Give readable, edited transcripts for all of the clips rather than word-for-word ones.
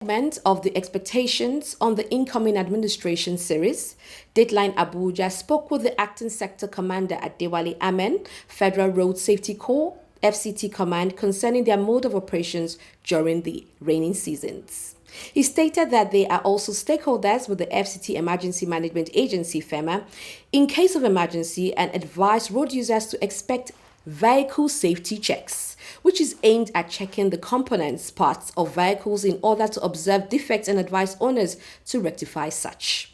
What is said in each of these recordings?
Segment of the Expectations on the Incoming Administration series, Dateline Abuja spoke with the acting sector commander at Adewale Amen, Federal Road Safety Corps, FCT Command, concerning their mode of operations during the rainy seasons. He stated that they are also stakeholders with the FCT Emergency Management Agency, FEMA, in case of emergency, and advised road users to expect vehicle safety checks, which is aimed at checking the components, parts of vehicles in order to observe defects and advise owners to rectify such,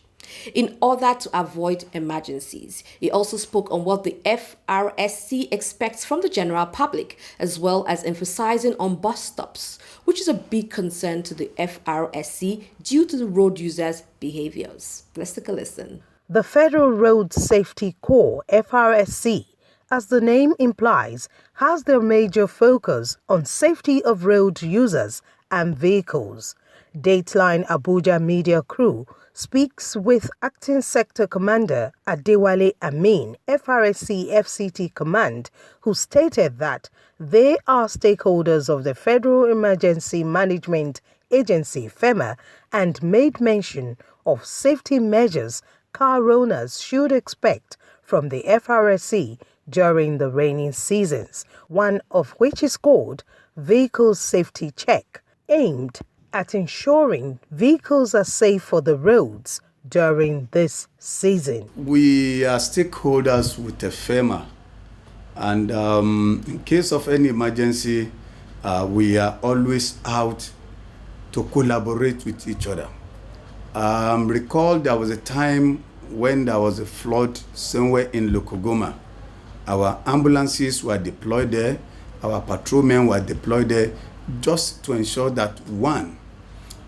in order to avoid emergencies. He also spoke on what the FRSC expects from the general public, as well as emphasizing on bus stops, which is a big concern to the FRSC due to the road users' behaviors. Let's take a listen. The Federal Road Safety Corps, FRSC, as the name implies, has their major focus on safety of road users and vehicles. Dateline Abuja Media Crew speaks with Acting Sector Commander Adewale Amin, FRSC FCT Command, who stated that they are stakeholders of the Federal Emergency Management Agency, FEMA, and made mention of safety measures car owners should expect from the FRSC during the rainy seasons, one of which is called Vehicle Safety Check, aimed at ensuring vehicles are safe for the roads during this season. We are stakeholders with the FEMA, and in case of any emergency, we are always out to collaborate with each other. Recall there was a time when there was a flood somewhere in Lokogoma. Our ambulances were deployed there, our patrolmen were deployed there, just to ensure that, one,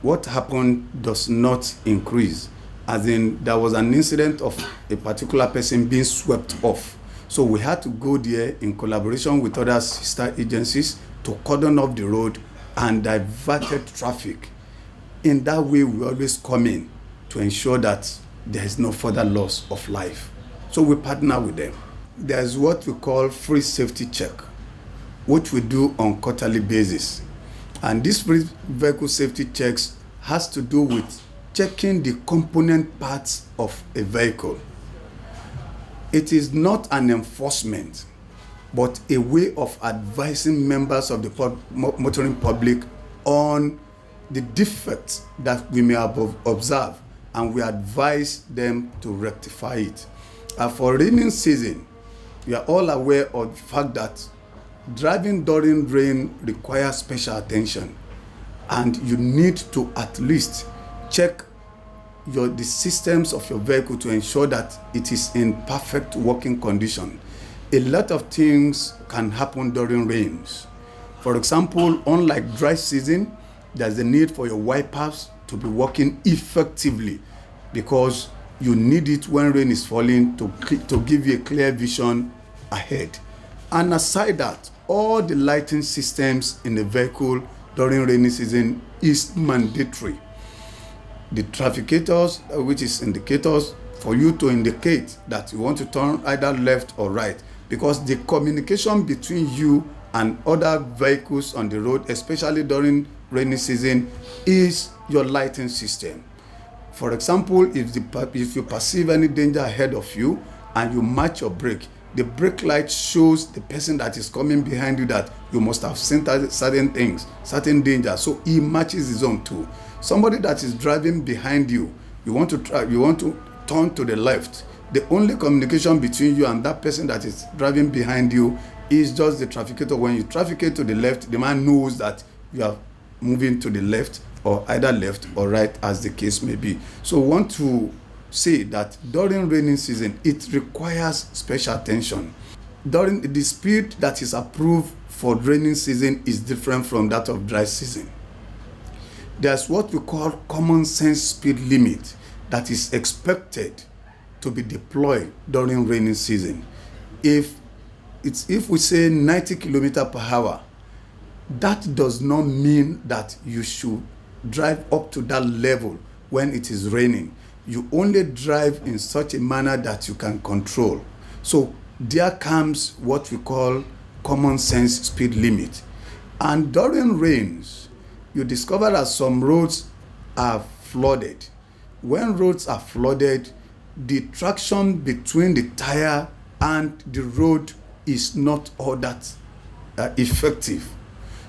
what happened does not increase. As in, there was an incident of a particular person being swept off. So we had to go there in collaboration with other sister agencies to cordon off the road and diverted traffic. In that way, we always come in to ensure that there is no further loss of life. So we partner with them. There's what we call free safety check, which we do on quarterly basis. And this free vehicle safety checks has to do with checking the component parts of a vehicle. It is not an enforcement, but a way of advising members of the motoring public on the defects that we may have observed, and we advise them to rectify it. For rainy season, we are all aware of the fact that driving during rain requires special attention, and you need to at least check the systems of your vehicle to ensure that it is in perfect working condition. A lot of things can happen during rains. For example, unlike dry season, there's a need for your wipers to be working effectively, because you need it when rain is falling to give you a clear vision ahead. And aside that, all the lighting systems in the vehicle during rainy season is mandatory. The trafficators, which is indicators for you to indicate that you want to turn either left or right, because the communication between you and other vehicles on the road, especially during rainy season, is your lighting system. For example, if you perceive any danger ahead of you and you match your brake, the brake light shows the person that is coming behind you that you must have seen certain things, certain danger. So he matches his own too. Somebody that is driving behind you, you want to turn to the left. The only communication between you and that person that is driving behind you is just the trafficator. When you trafficate to the left, the man knows that you are moving to the left, or either left or right, as the case may be. So we want to say that during rainy season, it requires special attention. During the speed that is approved for rainy season is different from that of dry season. There's what we call common sense speed limit that is expected to be deployed during rainy season. If we say 90 kilometers per hour, that does not mean that you should drive up to that level when it is raining. You only drive in such a manner that you can control. So there comes what we call common sense speed limit. And during rains, you discover that some roads are flooded. When roads are flooded, the traction between the tire and the road is not all that effective.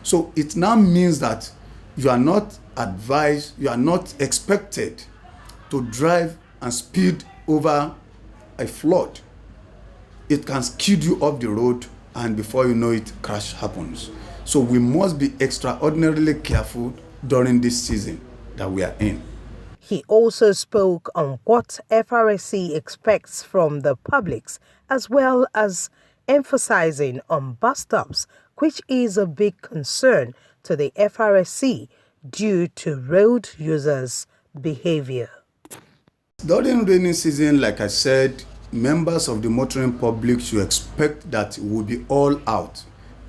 So it now means that you are not advised, you are not expected to drive and speed over a flood. It can skid you off the road, and before you know it, crash happens. So we must be extraordinarily careful during this season that we are in. He also spoke on what FRSC expects from the publics, as well as emphasizing on bus stops, which is a big concern to the FRSC due to road users' behavior. During rainy season, like I said, members of the motoring public should expect that we will be all out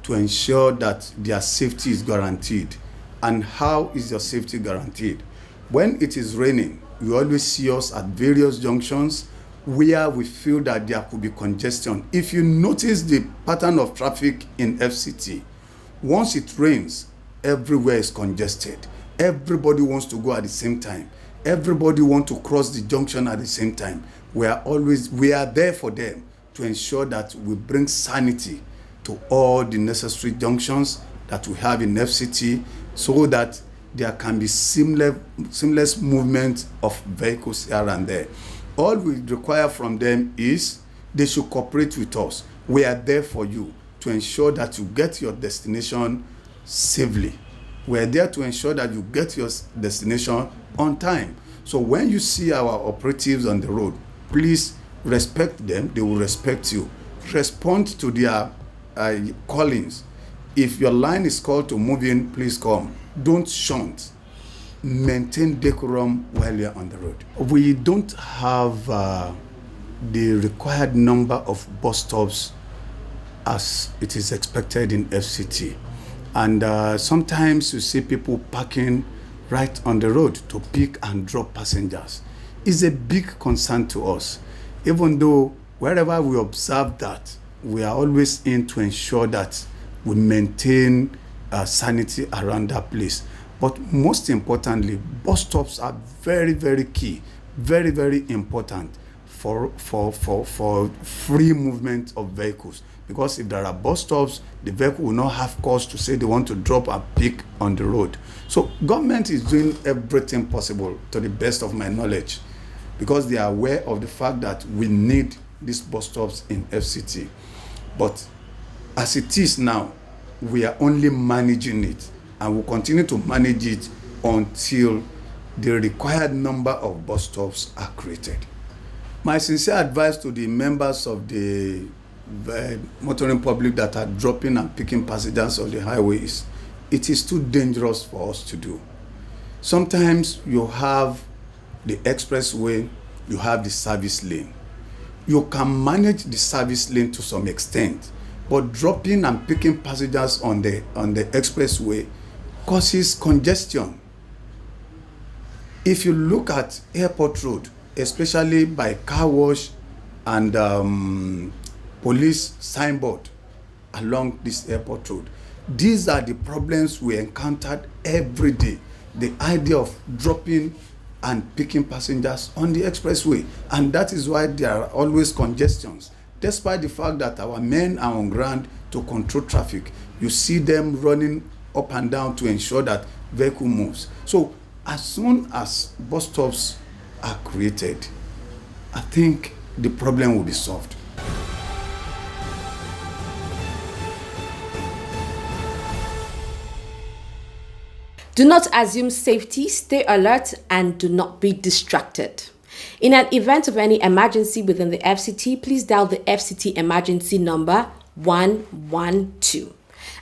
to ensure that their safety is guaranteed. And how is your safety guaranteed? When it is raining, you always see us at various junctions where we feel that there could be congestion. If you notice the pattern of traffic in FCT, once it rains, everywhere is congested. Everybody wants to go at the same time. Everybody wants to cross the junction at the same time. We are there for them to ensure that we bring sanity to all the necessary junctions that we have in FCT, so that there can be seamless movement of vehicles here and there. All we require from them is they should cooperate with us. We are there for you to ensure that you get your destination safely. We are there to ensure that you get your destination on time. So when you see our operatives on the road, please respect them. They will respect you. Respond to their callings. If your line is called to move in, please come. Don't shunt. Maintain decorum while you're on the road. We don't have the required number of bus stops as it is expected in FCT. And sometimes you see people parking right on the road to pick and drop passengers. It's a big concern to us. Even though wherever we observe that, we are always in to ensure that we maintain sanity around that place. But most importantly, bus stops are very, very key, very, very important for free movement of vehicles. Because if there are bus stops, the vehicle will not have cause to say they want to drop and pick on the road. So government is doing everything possible, to the best of my knowledge, because they are aware of the fact that we need these bus stops in FCT. But as it is now, we are only managing it, and we'll continue to manage it until the required number of bus stops are created. My sincere advice to the members of the motoring public that are dropping and picking passengers on the highways, it is too dangerous for us to do. Sometimes you have the expressway, you have the service lane. You can manage the service lane to some extent, but dropping and picking passengers on the expressway causes congestion. If you look at Airport Road, especially by car wash and police signboard along this Airport Road, these are the problems we encountered every day. The idea of dropping and picking passengers on the expressway, and that is why there are always congestions. Despite the fact that our men are on ground to control traffic, you see them running up and down to ensure that vehicle moves. So as soon as bus stops are created, I think the problem will be solved. Do not assume safety, stay alert, and do not be distracted. In an event of any emergency within the FCT, please dial the FCT emergency number 112.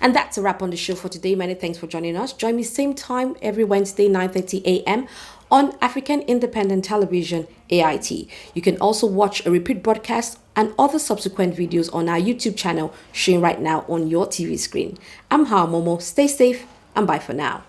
And that's a wrap on the show for today. Many thanks for joining us. Join me same time every Wednesday, 9:30 a.m. on African Independent Television, AIT. You can also watch a repeat broadcast and other subsequent videos on our YouTube channel, showing right now on your TV screen. I'm Hawa Momo. Stay safe and bye for now.